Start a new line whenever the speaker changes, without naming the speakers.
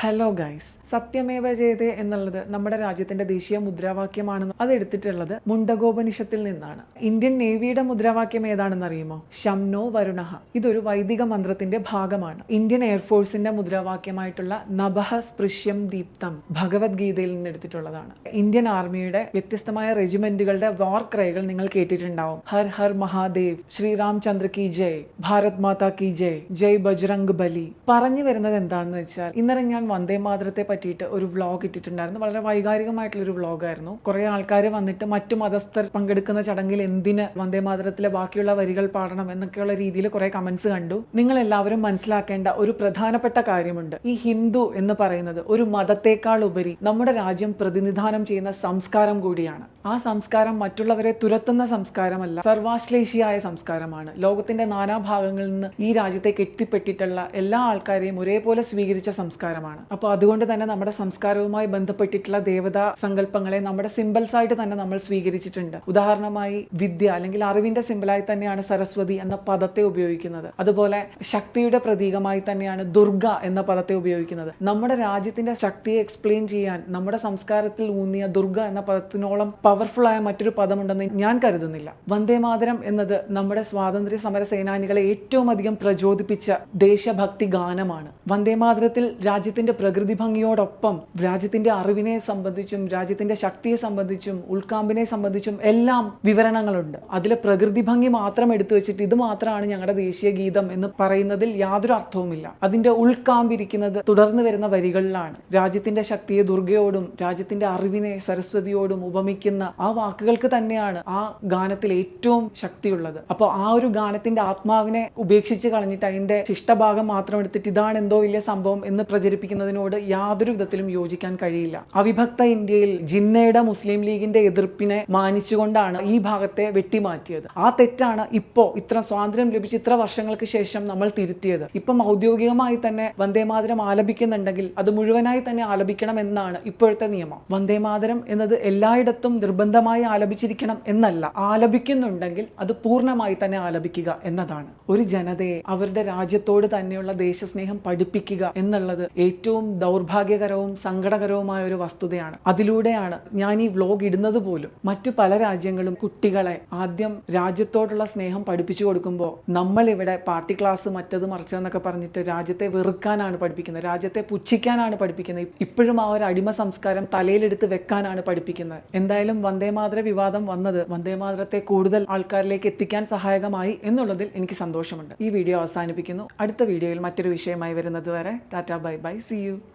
Hello guys, സത്യമേവ ജയതേ എന്നുള്ളത് നമ്മുടെ രാജ്യത്തിന്റെ ദേശീയ മുദ്രാവാക്യമാണെന്ന് അത് എടുത്തിട്ടുള്ളത് മുണ്ടകോപനിഷത്തിൽ നിന്നാണ്. ഇന്ത്യൻ നേവിയുടെ മുദ്രാവാക്യം ഏതാണെന്ന് അറിയുമോ? ശംനോ വരുണഃ. ഇതൊരു വൈദിക മന്ത്രത്തിന്റെ ഭാഗമാണ്. ഇന്ത്യൻ എയർഫോഴ്സിന്റെ മുദ്രാവാക്യമായിട്ടുള്ള നഭഃ സ്പൃശ്യം ദീപ്തം ഭഗവത്ഗീതയിൽ നിന്ന് എടുത്തിട്ടുള്ളതാണ്. ഇന്ത്യൻ ആർമിയുടെ വ്യത്യസ്തമായ റെജിമെന്റുകളുടെ വാർ ക്രൈകൾ നിങ്ങൾ കേട്ടിട്ടുണ്ടാവും. ഹർ ഹർ മഹാദേവ്, ശ്രീറാം ചന്ദ്ര കി ജയ്, ഭാരത് മാതാ കി ജയ്, ജയ് ബജ്രംഗ് ബലി. പറഞ്ഞു വരുന്നത് എന്താണെന്ന് വെച്ചാൽ, ഇന്നലെ ഞാൻ വന്ദേ മാതരത്തെ പറ്റിയിട്ട് ഒരു വ്ളോഗ് ഇട്ടിട്ടുണ്ടായിരുന്നു. വളരെ വൈകാരികമായിട്ടുള്ളൊരു വ്ളോഗായിരുന്നു. കുറെ ആൾക്കാർ വന്നിട്ട് മറ്റു മതസ്ഥർ പങ്കെടുക്കുന്ന ചടങ്ങിൽ എന്തിന് വന്ദേ മാതരത്തിലെ ബാക്കിയുള്ള വരികൾ പാടണം എന്നൊക്കെയുള്ള രീതിയിൽ കുറെ കമന്റ്സ് കണ്ടു. നിങ്ങൾ എല്ലാവരും മനസ്സിലാക്കേണ്ട ഒരു പ്രധാനപ്പെട്ട കാര്യമുണ്ട്. ഈ ഹിന്ദു എന്ന് പറയുന്നത് ഒരു മതത്തെക്കാൾ ഉപരി നമ്മുടെ രാജ്യം പ്രതിനിധാനം ചെയ്യുന്ന സംസ്കാരം കൂടിയാണ്. ആ സംസ്കാരം മറ്റുള്ളവരെ തുരത്തുന്ന സംസ്കാരമല്ല, സർവാശ്ലേഷിയായ സംസ്കാരമാണ്. ലോകത്തിന്റെ നാനാഭാഗങ്ങളിൽ നിന്ന് ഈ രാജ്യത്തേക്ക് എത്തിപ്പെട്ടിട്ടുള്ള എല്ലാ ആൾക്കാരെയും ഒരേപോലെ സ്വീകരിച്ച സംസ്കാരമാണ്. അപ്പോൾ അതുകൊണ്ട് തന്നെ നമ്മുടെ സംസ്കാരവുമായി ബന്ധപ്പെട്ടിട്ടുള്ള ദേവതാ സങ്കല്പങ്ങളെ നമ്മുടെ സിംബൽസ് ആയിട്ട് തന്നെ നമ്മൾ സ്വീകരിച്ചിട്ടുണ്ട്. ഉദാഹരണമായി വിദ്യ അല്ലെങ്കിൽ അറിവിന്റെ സിംബലായി തന്നെയാണ് സരസ്വതി എന്ന പദത്തെ ഉപയോഗിക്കുന്നത്. അതുപോലെ ശക്തിയുടെ പ്രതീകമായി തന്നെയാണ് ദുർഗ എന്ന പദത്തെ ഉപയോഗിക്കുന്നത്. നമ്മുടെ രാജ്യത്തിന്റെ ശക്തിയെ എക്സ്പ്ലെയിൻ ചെയ്യാൻ നമ്മുടെ സംസ്കാരത്തിൽ ഊന്നിയ ദുർഗ എന്ന പദത്തിനോളം പവർഫുൾ ആയ മറ്റൊരു പദമുണ്ടെന്ന് ഞാൻ കരുതുന്നില്ല. വന്ദേ മാതരം എന്നത് നമ്മുടെ സ്വാതന്ത്ര്യ സമര സേനാനികളെ ഏറ്റവും അധികം പ്രചോദിപ്പിച്ച ദേശഭക്തി ഗാനമാണ്. വന്ദേ മാതരത്തിൽ രാജ്യത്തിന്റെ പ്രകൃതി ഭംഗിയോടൊപ്പം രാജ്യത്തിന്റെ അറിവിനെ സംബന്ധിച്ചും രാജ്യത്തിന്റെ ശക്തിയെ സംബന്ധിച്ചും ഉൾക്കാമ്പിനെ സംബന്ധിച്ചും എല്ലാം വിവരണങ്ങളുണ്ട്. അതിലെ പ്രകൃതി ഭംഗി മാത്രം എടുത്തു വെച്ചിട്ട് ഇത് മാത്രമാണ് ഞങ്ങളുടെ ദേശീയ ഗീതം എന്ന് പറയുന്നതിൽ യാതൊരു അർത്ഥവുമില്ല. അതിന്റെ ഉൾക്കാമ്പിരിക്കുന്നത് തുടർന്ന് വരുന്ന വരികളിലാണ്. രാജ്യത്തിന്റെ ശക്തിയെ ദുർഗയോടും രാജ്യത്തിന്റെ അറിവിനെ സരസ്വതിയോടും ഉപമിക്കുന്ന ആ വാക്കുകൾക്ക് തന്നെയാണ് ആ ഗാനത്തിൽ ഏറ്റവും ശക്തിയുള്ളത്. അപ്പോൾ ആ ഒരു ഗാനത്തിന്റെ ആത്മാവിനെ ഉപേക്ഷിച്ച് കളഞ്ഞിട്ട് അതിന്റെ ശിഷ്ടഭാഗം മാത്രം എടുത്തിട്ട് ഇതാണ് എന്തോ വലിയ സംഭവം എന്ന് പ്രചരിപ്പിക്കുന്നതിനോട് യാതൊരു വിധത്തിലും യോജിക്കാൻ കഴിയില്ല. അവിഭക്ത ഇന്ത്യയിൽ ജിന്നയുടെ മുസ്ലിം ലീഗിന്റെ എതിർപ്പിനെ മാനിച്ചുകൊണ്ടാണ് ഈ ഭാഗത്തെ വെട്ടിമാറ്റിയത്. ആ തെറ്റാണ് ഇപ്പോ ഇത്ര സ്വാതന്ത്ര്യം ലഭിച്ച് ഇത്ര വർഷങ്ങൾക്ക് ശേഷം നമ്മൾ തിരുത്തിയത്. ഇപ്പം ഔദ്യോഗികമായി തന്നെ വന്ദേമാതരം ആലപിക്കുന്നുണ്ടെങ്കിൽ അത് മുഴുവനായി തന്നെ ആലപിക്കണം എന്നാണ് ഇപ്പോഴത്തെ നിയമം. വന്ദേമാതരം എന്നത് എല്ലായിടത്തും നിർബന്ധമായി ആലപിച്ചിരിക്കണം എന്നല്ല, ആലപിക്കുന്നുണ്ടെങ്കിൽ അത് പൂർണ്ണമായി തന്നെ ആലപിക്കുക എന്നതാണ്. ഒരു ജനതയെ അവരുടെ രാജ്യത്തോട് തന്നെയുള്ള ദേശസ്നേഹം പഠിപ്പിക്കുക എന്നുള്ളത് ഏറ്റവും ദൗർഭാഗ്യകരവും സങ്കടകരവുമായ ഒരു വസ്തുതയാണ്. അതിലൂടെയാണ് ഞാൻ ഈ വ്ലോഗ് ഇടുന്നത് പോലും. മറ്റു പല രാജ്യങ്ങളും കുട്ടികളെ ആദ്യം രാജ്യത്തോടുള്ള സ്നേഹം പഠിപ്പിച്ചു കൊടുക്കുമ്പോൾ നമ്മൾ ഇവിടെ പാർട്ടി ക്ലാസ് മറ്റത് മറിച്ചതെന്നൊക്കെ പറഞ്ഞിട്ട് രാജ്യത്തെ വെറുക്കാനാണ് പഠിപ്പിക്കുന്നത്, രാജ്യത്തെ പുച്ഛിക്കാനാണ് പഠിപ്പിക്കുന്നത്. ഇപ്പോഴും ആ ഒരു അടിമ സംസ്കാരം തലയിലെടുത്ത് വെക്കാനാണ് പഠിപ്പിക്കുന്നത്. എന്തായാലും വന്ദേമാതര വിവാദം വന്നത് വന്ദേമാതരത്തെ കൂടുതൽ ആൾക്കാരിലേക്ക് എത്തിക്കാൻ സഹായകമായി എന്നുള്ളതിൽ എനിക്ക് സന്തോഷമുണ്ട്. ഈ വീഡിയോ അവസാനിപ്പിക്കുന്നു. അടുത്ത വീഡിയോയിൽ മറ്റൊരു വിഷയമായി വരുന്നത് വരെ tata, bye bye, see U.